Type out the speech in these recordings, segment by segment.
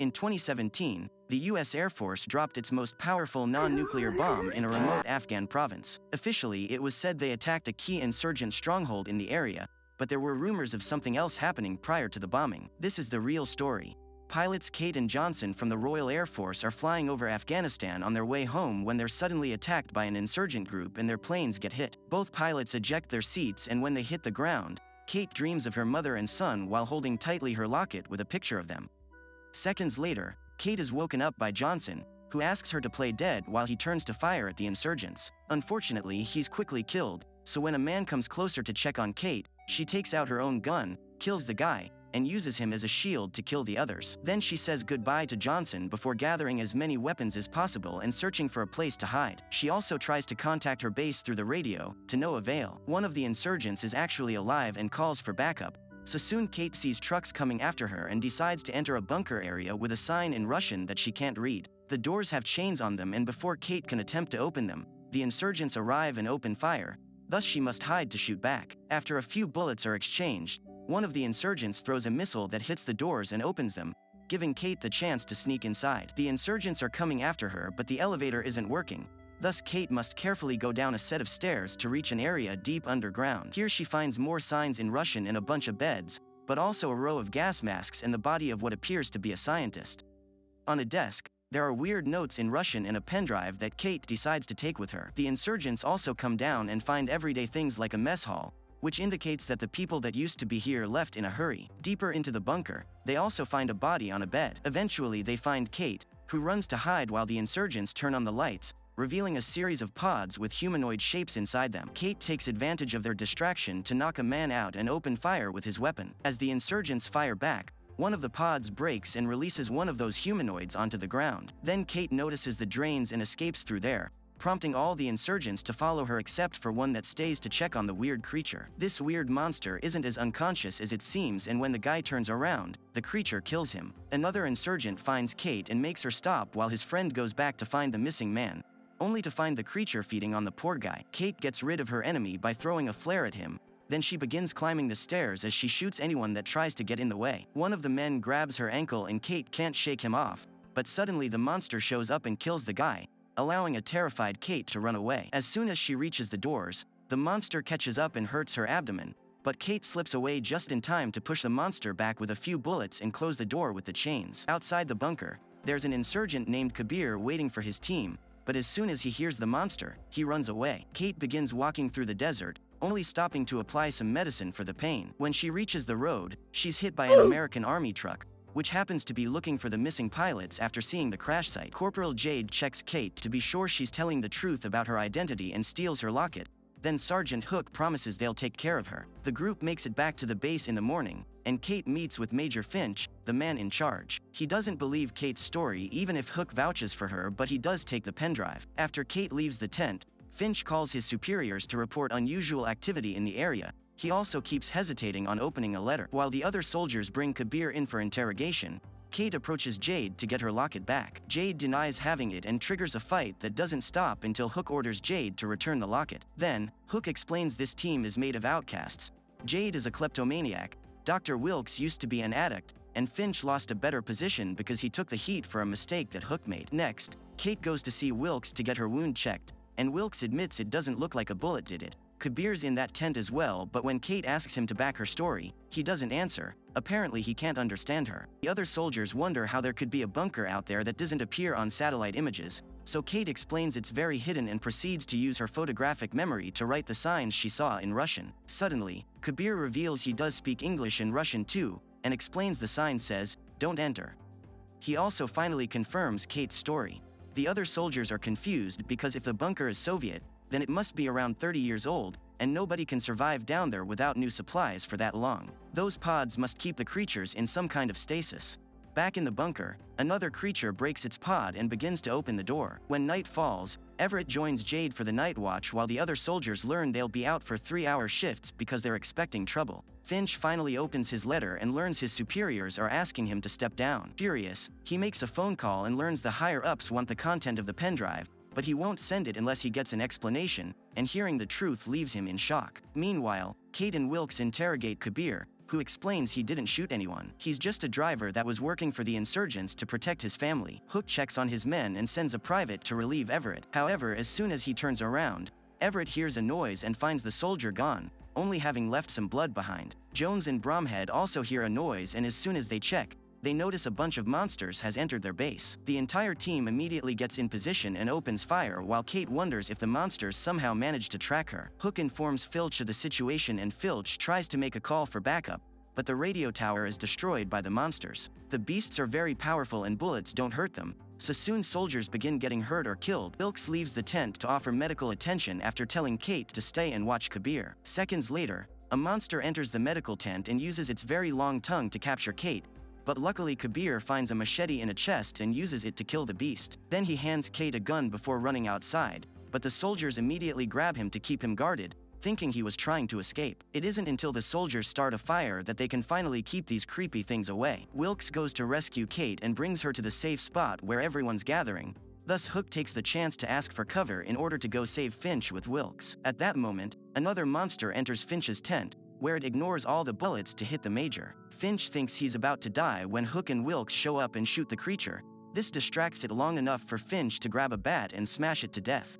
In 2017, the US Air Force dropped its most powerful non-nuclear bomb in a remote Afghan province. Officially, it was said they attacked a key insurgent stronghold in the area, but there were rumors of something else happening prior to the bombing. This is the real story. Pilots Kate and Johnson from the Royal Air Force are flying over Afghanistan on their way home when they're suddenly attacked by an insurgent group and their planes get hit. Both pilots eject their seats, and when they hit the ground, Kate dreams of her mother and son while holding tightly her locket with a picture of them. Seconds later, Kate is woken up by Johnson, who asks her to play dead while he turns to fire at the insurgents. Unfortunately, he's quickly killed, so when a man comes closer to check on Kate, she takes out her own gun, kills the guy, and uses him as a shield to kill the others. Then she says goodbye to Johnson before gathering as many weapons as possible and searching for a place to hide. She also tries to contact her base through the radio, to no avail. One of the insurgents is actually alive and calls for backup, so soon Kate sees trucks coming after her and decides to enter a bunker area with a sign in Russian that she can't read. The doors have chains on them, and before Kate can attempt to open them, the insurgents arrive and open fire, thus she must hide to shoot back. After a few bullets are exchanged, one of the insurgents throws a missile that hits the doors and opens them, giving Kate the chance to sneak inside. The insurgents are coming after her, but the elevator isn't working. Thus Kate must carefully go down a set of stairs to reach an area deep underground. Here she finds more signs in Russian and a bunch of beds, but also a row of gas masks and the body of what appears to be a scientist. On a desk, there are weird notes in Russian and a pendrive that Kate decides to take with her. The insurgents also come down and find everyday things like a mess hall, which indicates that the people that used to be here left in a hurry. Deeper into the bunker, they also find a body on a bed. Eventually they find Kate, who runs to hide while the insurgents turn on the lights, revealing a series of pods with humanoid shapes inside them. Kate takes advantage of their distraction to knock a man out and open fire with his weapon. As the insurgents fire back, one of the pods breaks and releases one of those humanoids onto the ground. Then Kate notices the drains and escapes through there, prompting all the insurgents to follow her except for one that stays to check on the weird creature. This weird monster isn't as unconscious as it seems, and when the guy turns around, the creature kills him. Another insurgent finds Kate and makes her stop while his friend goes back to find the missing man, only to find the creature feeding on the poor guy. Kate gets rid of her enemy by throwing a flare at him, then she begins climbing the stairs as she shoots anyone that tries to get in the way. One of the men grabs her ankle and Kate can't shake him off, but suddenly the monster shows up and kills the guy, allowing a terrified Kate to run away. As soon as she reaches the doors, the monster catches up and hurts her abdomen, but Kate slips away just in time to push the monster back with a few bullets and close the door with the chains. Outside the bunker, there's an insurgent named Kabir waiting for his team, but as soon as he hears the monster, he runs away. Kate begins walking through the desert, only stopping to apply some medicine for the pain. When she reaches the road, she's hit by an American Army truck, which happens to be looking for the missing pilots after seeing the crash site. Corporal Jade checks Kate to be sure she's telling the truth about her identity and steals her locket. Then Sergeant Hook promises they'll take care of her. The group makes it back to the base in the morning, and Kate meets with Major Finch, the man in charge. He doesn't believe Kate's story even if Hook vouches for her, but he does take the pendrive. After Kate leaves the tent, Finch calls his superiors to report unusual activity in the area. He also keeps hesitating on opening a letter. While the other soldiers bring Kabir in for interrogation, Kate approaches Jade to get her locket back. Jade denies having it and triggers a fight that doesn't stop until Hook orders Jade to return the locket. Then, Hook explains this team is made of outcasts. Jade is a kleptomaniac, Dr. Wilkes used to be an addict, and Finch lost a better position because he took the heat for a mistake that Hook made. Next, Kate goes to see Wilkes to get her wound checked, and Wilkes admits it doesn't look like a bullet did it. Kabir's in that tent as well, but when Kate asks him to back her story, he doesn't answer. Apparently he can't understand her. The other soldiers wonder how there could be a bunker out there that doesn't appear on satellite images, so Kate explains it's very hidden and proceeds to use her photographic memory to write the signs she saw in Russian. Suddenly, Kabir reveals he does speak English and Russian too, and explains the sign says, "Don't enter." He also finally confirms Kate's story. The other soldiers are confused because if the bunker is Soviet, then it must be around 30 years old, and nobody can survive down there without new supplies for that long. Those pods must keep the creatures in some kind of stasis. Back in the bunker, another creature breaks its pod and begins to open the door. When night falls, Everett joins Jade for the night watch while the other soldiers learn they'll be out for 3-hour shifts because they're expecting trouble. Finch finally opens his letter and learns his superiors are asking him to step down. Furious, he makes a phone call and learns the higher-ups want the content of the pendrive, but he won't send it unless he gets an explanation, and hearing the truth leaves him in shock. Meanwhile, Kate and Wilkes interrogate Kabir, who explains he didn't shoot anyone. He's just a driver that was working for the insurgents to protect his family. Hook checks on his men and sends a private to relieve Everett. However, as soon as he turns around, Everett hears a noise and finds the soldier gone, only having left some blood behind. Jones and Bromhead also hear a noise, and as soon as they check, they notice a bunch of monsters has entered their base. The entire team immediately gets in position and opens fire, while Kate wonders if the monsters somehow managed to track her. Hook informs Filch of the situation, and Filch tries to make a call for backup, but the radio tower is destroyed by the monsters. The beasts are very powerful and bullets don't hurt them, so soon soldiers begin getting hurt or killed. Wilkes leaves the tent to offer medical attention after telling Kate to stay and watch Kabir. Seconds later, a monster enters the medical tent and uses its very long tongue to capture Kate, but luckily Kabir finds a machete in a chest and uses it to kill the beast. Then he hands Kate a gun before running outside, but the soldiers immediately grab him to keep him guarded, thinking he was trying to escape. It isn't until the soldiers start a fire that they can finally keep these creepy things away. Wilkes goes to rescue Kate and brings her to the safe spot where everyone's gathering. Thus Hook takes the chance to ask for cover in order to go save Finch with Wilkes. At that moment, another monster enters Finch's tent, where it ignores all the bullets to hit the Major. Finch thinks he's about to die when Hook and Wilkes show up and shoot the creature. This distracts it long enough for Finch to grab a bat and smash it to death.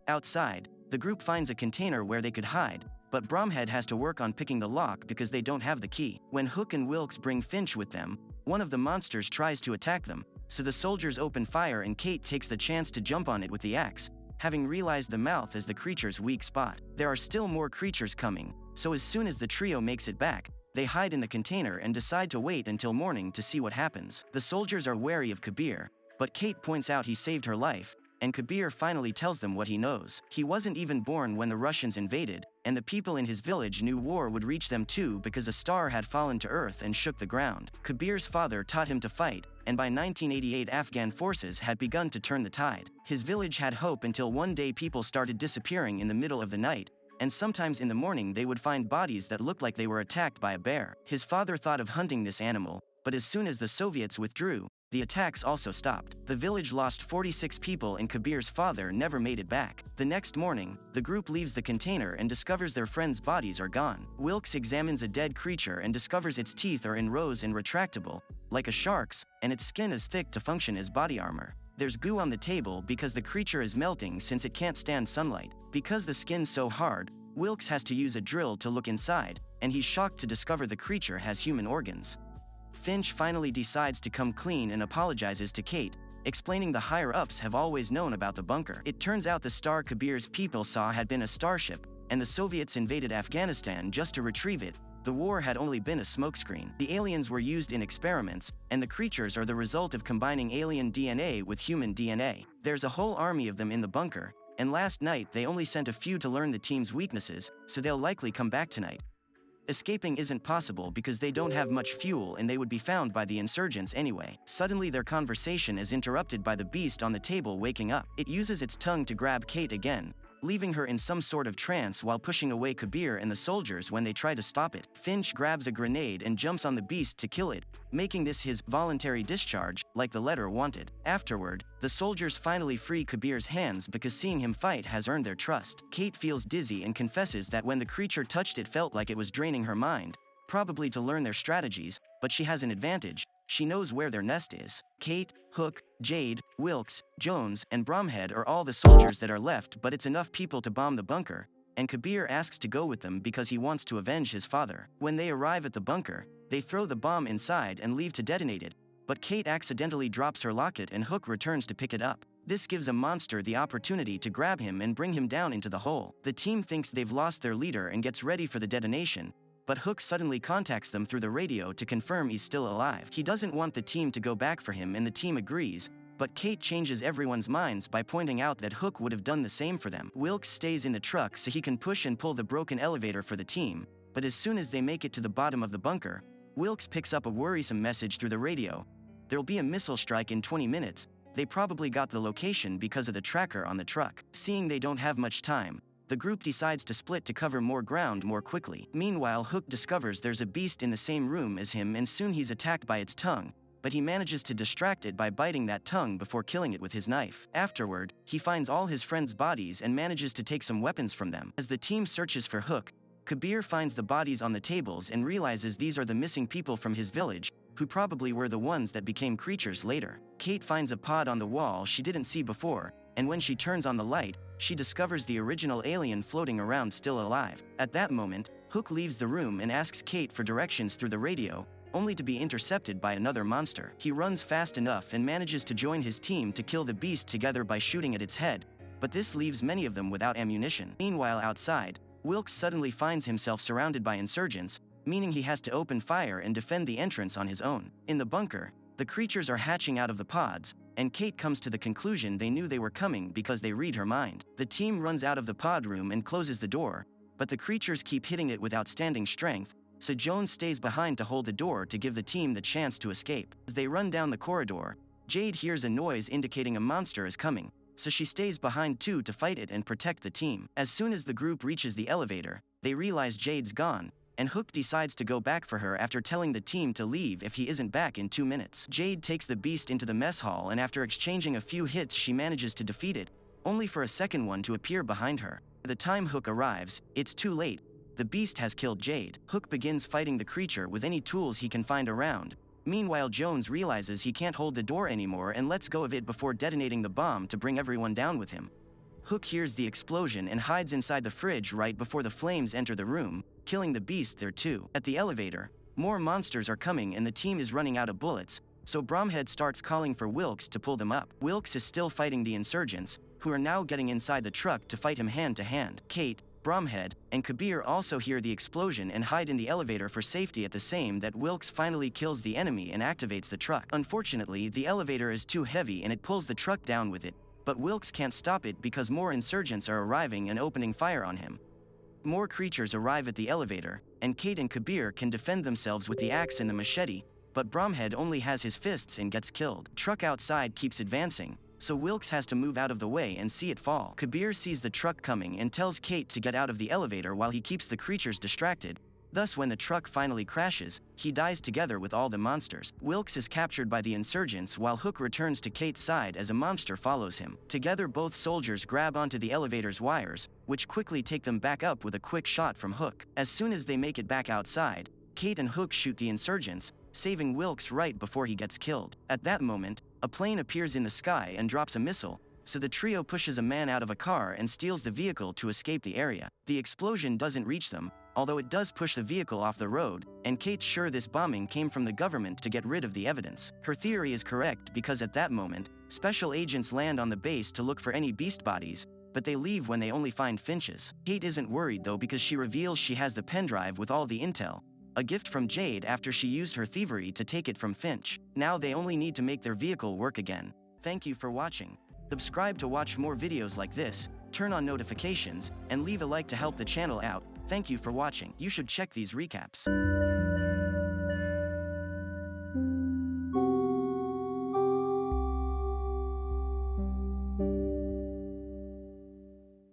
Outside, the group finds a container where they could hide, but Bromhead has to work on picking the lock because they don't have the key. When Hook and Wilkes bring Finch with them, one of the monsters tries to attack them, so the soldiers open fire and Kate takes the chance to jump on it with the axe, having realized the mouth is the creature's weak spot. There are still more creatures coming, so as soon as the trio makes it back, they hide in the container and decide to wait until morning to see what happens. The soldiers are wary of Kabir, but Kate points out he saved her life, and Kabir finally tells them what he knows. He wasn't even born when the Russians invaded, and the people in his village knew war would reach them too because a star had fallen to earth and shook the ground. Kabir's father taught him to fight, and by 1988 Afghan forces had begun to turn the tide. His village had hope until one day people started disappearing in the middle of the night, and sometimes in the morning they would find bodies that looked like they were attacked by a bear. His father thought of hunting this animal, but as soon as the Soviets withdrew, the attacks also stopped. The village lost 46 people and Kabir's father never made it back. The next morning, the group leaves the container and discovers their friends' bodies are gone. Wilkes examines a dead creature and discovers its teeth are in rows and retractable, like a shark's, and its skin is thick to function as body armor. There's goo on the table because the creature is melting since it can't stand sunlight. Because the skin's so hard, Wilkes has to use a drill to look inside, and he's shocked to discover the creature has human organs. Finch finally decides to come clean and apologizes to Kate, explaining the higher-ups have always known about the bunker. It turns out the star Kabir's people saw had been a starship, and the Soviets invaded Afghanistan just to retrieve it. The war had only been a smokescreen. The aliens were used in experiments, and the creatures are the result of combining alien DNA with human DNA. There's a whole army of them in the bunker, and last night they only sent a few to learn the team's weaknesses, so they'll likely come back tonight. Escaping isn't possible because they don't have much fuel and they would be found by the insurgents anyway. Suddenly their conversation is interrupted by the beast on the table waking up. It uses its tongue to grab Kate again, leaving her in some sort of trance while pushing away Kabir and the soldiers when they try to stop it. Finch grabs a grenade and jumps on the beast to kill it, making this his voluntary discharge, like the letter wanted. Afterward, the soldiers finally free Kabir's hands because seeing him fight has earned their trust. Kate feels dizzy and confesses that when the creature touched it felt like it was draining her mind, probably to learn their strategies, but she has an advantage. She knows where their nest is. Kate, Hook, Jade, Wilkes, Jones, and Bromhead are all the soldiers that are left, but it's enough people to bomb the bunker, and Kabir asks to go with them because he wants to avenge his father. When they arrive at the bunker, they throw the bomb inside and leave to detonate it, but Kate accidentally drops her locket and Hook returns to pick it up. This gives a monster the opportunity to grab him and bring him down into the hole. The team thinks they've lost their leader and gets ready for the detonation, but Hook suddenly contacts them through the radio to confirm he's still alive. He doesn't want the team to go back for him and the team agrees, but Kate changes everyone's minds by pointing out that Hook would have done the same for them. Wilkes stays in the truck so he can push and pull the broken elevator for the team, but as soon as they make it to the bottom of the bunker, Wilkes picks up a worrisome message through the radio. There'll be a missile strike in 20 minutes. They probably got the location because of the tracker on the truck. Seeing they don't have much time, the group decides to split to cover more ground more quickly. Meanwhile, Hook discovers there's a beast in the same room as him and soon he's attacked by its tongue, but he manages to distract it by biting that tongue before killing it with his knife. Afterward, he finds all his friends' bodies and manages to take some weapons from them. As the team searches for Hook, Kabir finds the bodies on the tables and realizes these are the missing people from his village, who probably were the ones that became creatures later. Kate finds a pod on the wall she didn't see before, and when she turns on the light, she discovers the original alien floating around still alive. At that moment, Hook leaves the room and asks Kate for directions through the radio, only to be intercepted by another monster. He runs fast enough and manages to join his team to kill the beast together by shooting at its head, but this leaves many of them without ammunition. Meanwhile outside, Wilkes suddenly finds himself surrounded by insurgents, meaning he has to open fire and defend the entrance on his own. In the bunker, the creatures are hatching out of the pods, and Kate comes to the conclusion they knew they were coming because they read her mind. The team runs out of the pod room and closes the door, but the creatures keep hitting it with outstanding strength, so Jones stays behind to hold the door to give the team the chance to escape. As they run down the corridor, Jade hears a noise indicating a monster is coming, so she stays behind too to fight it and protect the team. As soon as the group reaches the elevator, they realize Jade's gone, and Hook decides to go back for her after telling the team to leave if he isn't back in 2 minutes. Jade takes the beast into the mess hall, and after exchanging a few hits she manages to defeat it, only for a second one to appear behind her. By the time Hook arrives, it's too late. The beast has killed Jade. Hook begins fighting the creature with any tools he can find around. Meanwhile, Jones realizes he can't hold the door anymore and lets go of it before detonating the bomb to bring everyone down with him. Hook hears the explosion and hides inside the fridge right before the flames enter the room, killing the beast there too. At the elevator, more monsters are coming and the team is running out of bullets, so Bromhead starts calling for Wilkes to pull them up. Wilkes is still fighting the insurgents, who are now getting inside the truck to fight him hand to hand. Kate, Bromhead, and Kabir also hear the explosion and hide in the elevator for safety at the same that Wilkes finally kills the enemy and activates the truck. Unfortunately, the elevator is too heavy and it pulls the truck down with it, but Wilkes can't stop it because more insurgents are arriving and opening fire on him. More creatures arrive at the elevator, and Kate and Kabir can defend themselves with the axe and the machete, but Bromhead only has his fists and gets killed. Truck outside keeps advancing, so Wilkes has to move out of the way and see it fall. Kabir sees the truck coming and tells Kate to get out of the elevator while he keeps the creatures distracted. Thus, when the truck finally crashes, he dies together with all the monsters. Wilkes is captured by the insurgents while Hook returns to Kate's side as a monster follows him. Together, both soldiers grab onto the elevator's wires, which quickly take them back up with a quick shot from Hook. As soon as they make it back outside, Kate and Hook shoot the insurgents, saving Wilkes right before he gets killed. At that moment, a plane appears in the sky and drops a missile, so the trio pushes a man out of a car and steals the vehicle to escape the area. The explosion doesn't reach them, although it does push the vehicle off the road, and Kate's sure this bombing came from the government to get rid of the evidence. Her theory is correct because at that moment, special agents land on the base to look for any beast bodies, but they leave when they only find Finch's. Kate isn't worried though because she reveals she has the pendrive with all the intel, a gift from Jade after she used her thievery to take it from Finch. Now they only need to make their vehicle work again. Thank you for watching. Subscribe to watch more videos like this, turn on notifications, and leave a like to help the channel out. Thank you for watching. You should check these recaps.